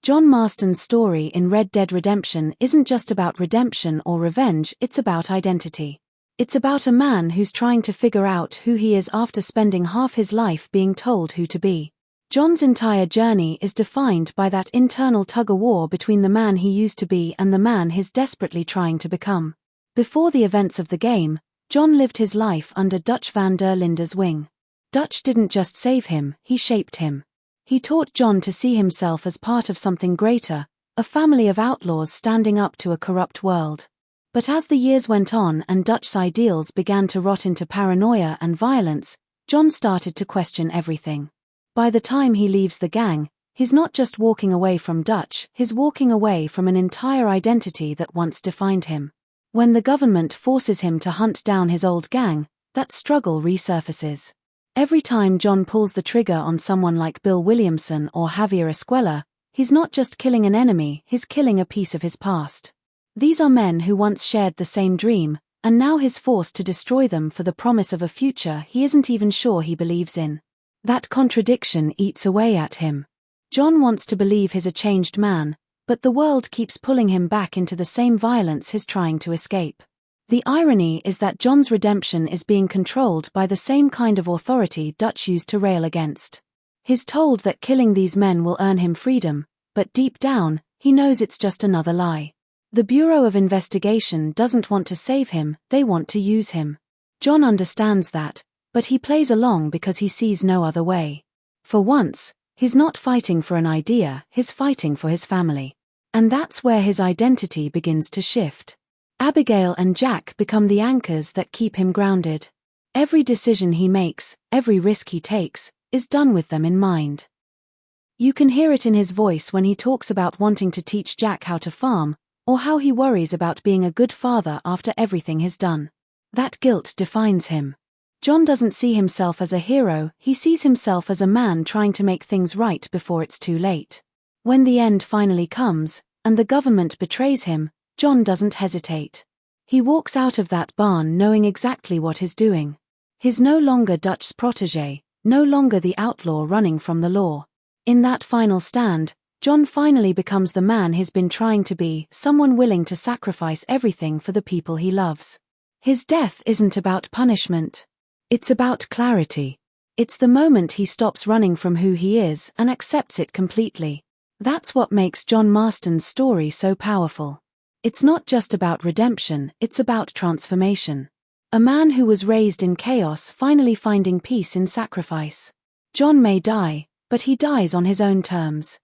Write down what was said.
John Marston's story in Red Dead Redemption isn't just about redemption or revenge, it's about identity. It's about a man who's trying to figure out who he is after spending half his life being told who to be. John's entire journey is defined by that internal tug-of-war between the man he used to be and the man he's desperately trying to become. Before the events of the game, John lived his life under Dutch van der Linde's wing. Dutch didn't just save him, he shaped him. He taught John to see himself as part of something greater, a family of outlaws standing up to a corrupt world. But as the years went on and Dutch's ideals began to rot into paranoia and violence, John started to question everything. By the time he leaves the gang, he's not just walking away from Dutch, he's walking away from an entire identity that once defined him. When the government forces him to hunt down his old gang, that struggle resurfaces. Every time John pulls the trigger on someone like Bill Williamson or Javier Escuela, he's not just killing an enemy, he's killing a piece of his past. These are men who once shared the same dream, and now he's forced to destroy them for the promise of a future he isn't even sure he believes in. That contradiction eats away at him. John wants to believe he's a changed man, but the world keeps pulling him back into the same violence he's trying to escape. The irony is that John's redemption is being controlled by the same kind of authority Dutch used to rail against. He's told that killing these men will earn him freedom, but deep down, he knows it's just another lie. The Bureau of Investigation doesn't want to save him, they want to use him. John understands that, but he plays along because he sees no other way. For once, he's not fighting for an idea, he's fighting for his family. And that's where his identity begins to shift. Abigail and Jack become the anchors that keep him grounded. Every decision he makes, every risk he takes, is done with them in mind. You can hear it in his voice when he talks about wanting to teach Jack how to farm, or how he worries about being a good father after everything he's done. That guilt defines him. John doesn't see himself as a hero, he sees himself as a man trying to make things right before it's too late. When the end finally comes, and the government betrays him, John doesn't hesitate. He walks out of that barn knowing exactly what he's doing. He's no longer Dutch's protégé, no longer the outlaw running from the law. In that final stand, John finally becomes the man he's been trying to be, someone willing to sacrifice everything for the people he loves. His death isn't about punishment. It's about clarity. It's the moment he stops running from who he is and accepts it completely. That's what makes John Marston's story so powerful. It's not just about redemption, it's about transformation. A man who was raised in chaos finally finding peace in sacrifice. John may die, but he dies on his own terms.